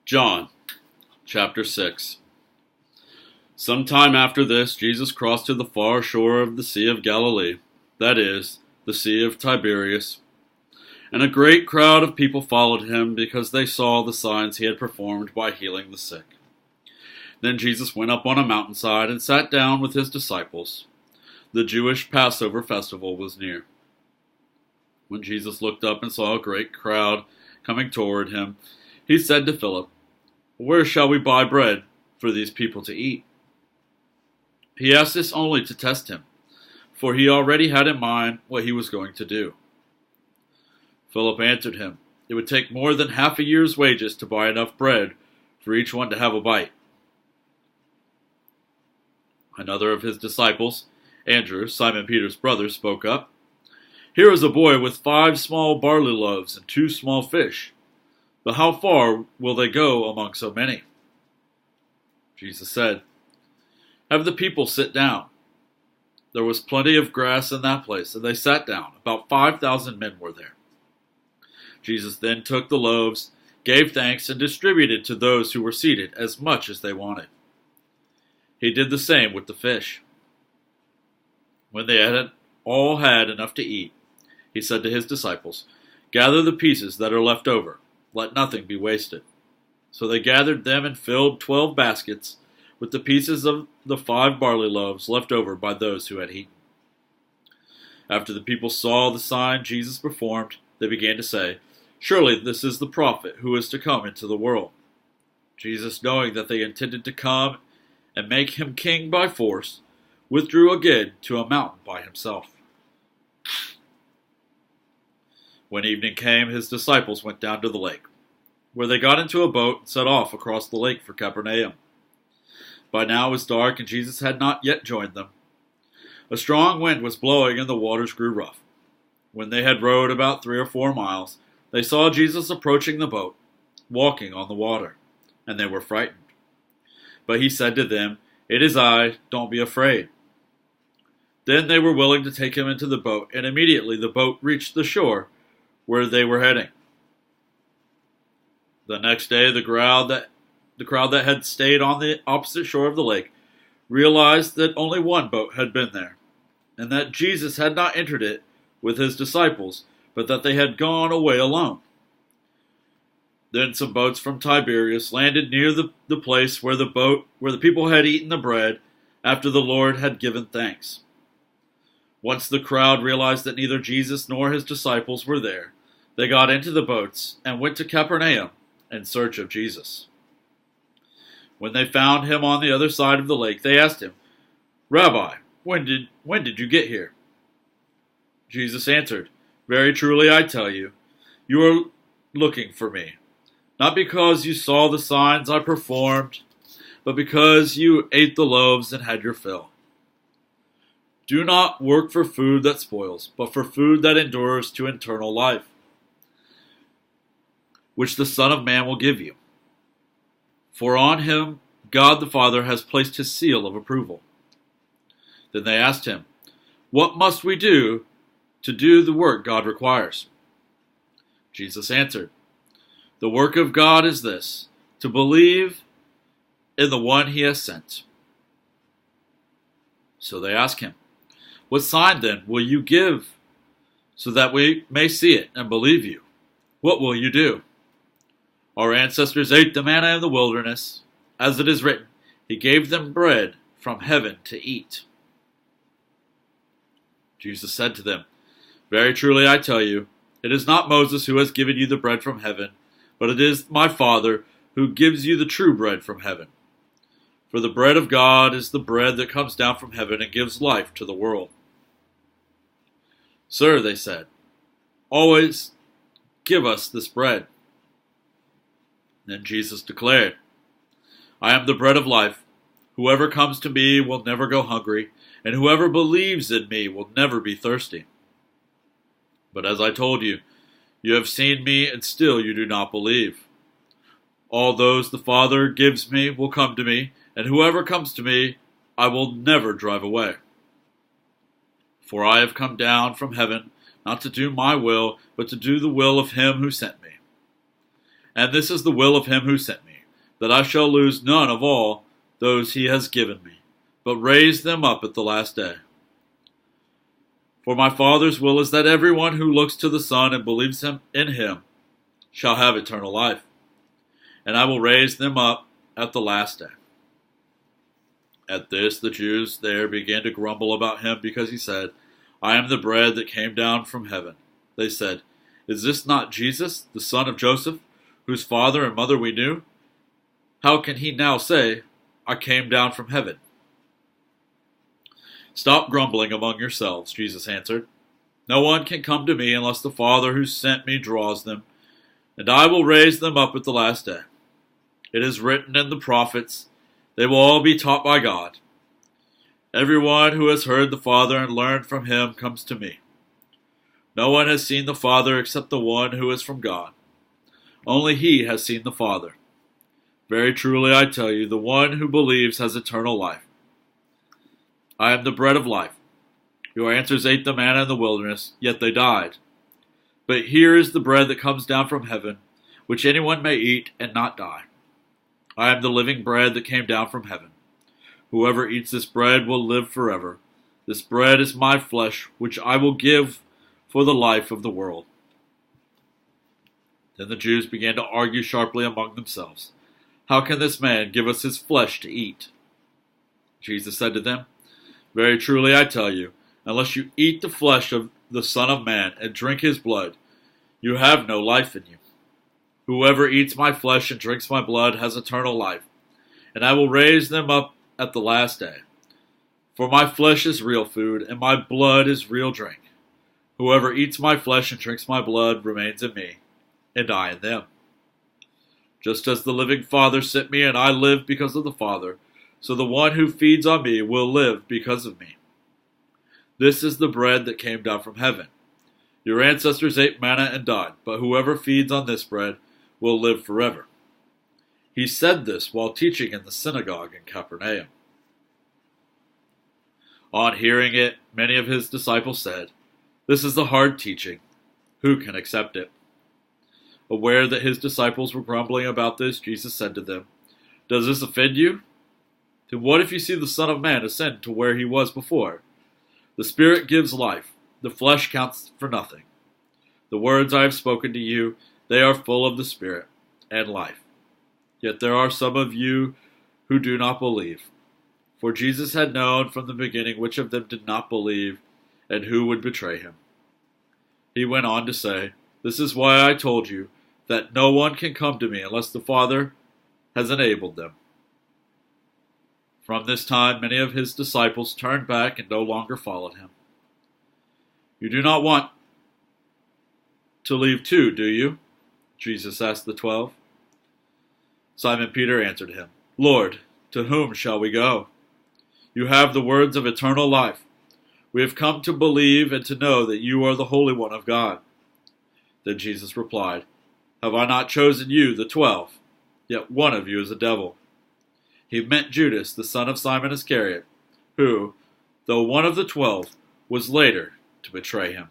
John chapter 6. Some time after this, Jesus crossed to the far shore of the Sea of Galilee, that is, the Sea of Tiberias, and a great crowd of people followed him because they saw the signs he had performed by healing the sick. Then Jesus went up on a mountainside and sat down with his disciples. The Jewish Passover festival was near. When Jesus looked up and saw a great crowd coming toward him, he said to Philip, "Where shall we buy bread for these people to eat?" He asked this only to test him, for he already had in mind what he was going to do. Philip answered him, "It would take more than half a year's wages to buy enough bread for each one to have a bite." Another of his disciples, Andrew, Simon Peter's brother, spoke up. "Here is a boy with 5 small barley loaves and 2 small fish. But how far will they go among so many?" Jesus said, "Have the people sit down." There was plenty of grass in that place, and they sat down. About 5,000 men were there. Jesus then took the loaves, gave thanks, and distributed to those who were seated as much as they wanted. He did the same with the fish. When they had all had enough to eat, he said to his disciples, "Gather the pieces that are left over. Let nothing be wasted." So they gathered them and filled 12 baskets with the pieces of the 5 barley loaves left over by those who had eaten. After the people saw the sign Jesus performed, they began to say, "Surely this is the prophet who is to come into the world." Jesus, knowing that they intended to come and make him king by force, withdrew again to a mountain by himself. When evening came, his disciples went down to the lake, where they got into a boat and set off across the lake for Capernaum. By now it was dark, and Jesus had not yet joined them. A strong wind was blowing, and the waters grew rough. When they had rowed about 3 or 4 miles, they saw Jesus approaching the boat, walking on the water, and they were frightened. But he said to them, "It is I, don't be afraid." Then they were willing to take him into the boat, and immediately the boat reached the shore where they were heading. The next day, the crowd that had stayed on the opposite shore of the lake realized that only one boat had been there, and that Jesus had not entered it with his disciples, but that they had gone away alone. Then some boats from Tiberias landed near the place where the people had eaten the bread after the Lord had given thanks. Once the crowd realized that neither Jesus nor his disciples were there, they got into the boats and went to Capernaum in search of Jesus. When they found him on the other side of the lake, they asked him, "Rabbi, when did you get here?" Jesus answered, "Very truly I tell you, you are looking for me, not because you saw the signs I performed, but because you ate the loaves and had your fill. Do not work for food that spoils, but for food that endures to eternal life, which the Son of Man will give you. For on him God the Father has placed his seal of approval." Then they asked him, "What must we do to do the work God requires?" Jesus answered, "The work of God is this, to believe in the one he has sent." So they asked him, "What sign then will you give so that we may see it and believe you? What will you do?" "Our ancestors ate the manna in the wilderness. As it is written, he gave them bread from heaven to eat." Jesus said to them, "Very truly I tell you, it is not Moses who has given you the bread from heaven, but it is my Father who gives you the true bread from heaven. For the bread of God is the bread that comes down from heaven and gives life to the world." "Sir," they said, "always give us this bread." Then Jesus declared, "I am the bread of life. Whoever comes to me will never go hungry, and whoever believes in me will never be thirsty. But as I told you, you have seen me, and still you do not believe. All those the Father gives me will come to me, and whoever comes to me I will never drive away. For I have come down from heaven not to do my will, but to do the will of him who sent me. And this is the will of him who sent me, that I shall lose none of all those he has given me, but raise them up at the last day. For my Father's will is that everyone who looks to the Son and believes in him shall have eternal life, and I will raise them up at the last day." At this the Jews there began to grumble about him because he said, "I am the bread that came down from heaven." They said, "Is this not Jesus, the son of Joseph, whose father and mother we knew? How can he now say, 'I came down from heaven'?" "Stop grumbling among yourselves," Jesus answered. "No one can come to me unless the Father who sent me draws them, and I will raise them up at the last day. It is written in the prophets, they will all be taught by God. Everyone who has heard the Father and learned from him comes to me. No one has seen the Father except the one who is from God. Only he has seen the Father. Very truly I tell you, the one who believes has eternal life. I am the bread of life. Your ancestors ate the manna in the wilderness, yet they died. But here is the bread that comes down from heaven, which anyone may eat and not die. I am the living bread that came down from heaven. Whoever eats this bread will live forever. This bread is my flesh, which I will give for the life of the world." Then the Jews began to argue sharply among themselves, "How can this man give us his flesh to eat?" Jesus said to them, "Very truly I tell you, unless you eat the flesh of the Son of Man and drink his blood, you have no life in you. Whoever eats my flesh and drinks my blood has eternal life, and I will raise them up at the last day. For my flesh is real food, and my blood is real drink. Whoever eats my flesh and drinks my blood remains in me, and I in them. Just as the living Father sent me, and I live because of the Father, so the one who feeds on me will live because of me. This is the bread that came down from heaven. Your ancestors ate manna and died, but whoever feeds on this bread will live forever." He said this while teaching in the synagogue in Capernaum. On hearing it, many of his disciples said, "This is the hard teaching. Who can accept it?" Aware that his disciples were grumbling about this, Jesus said to them, "Does this offend you? Then what if you see the Son of Man ascend to where he was before? The Spirit gives life. The flesh counts for nothing. The words I have spoken to you, they are full of the Spirit and life. Yet there are some of you who do not believe." For Jesus had known from the beginning which of them did not believe and who would betray him. He went on to say, "This is why I told you that no one can come to me unless the Father has enabled them." From this time, many of his disciples turned back and no longer followed him. "You do not want to leave too, do you?" Jesus asked the 12. Simon Peter answered him, "Lord, to whom shall we go? You have the words of eternal life. We have come to believe and to know that you are the Holy One of God." Then Jesus replied, "Have I not chosen you, the 12? Yet one of you is a devil." He meant Judas, the son of Simon Iscariot, who, though one of the 12, was later to betray him.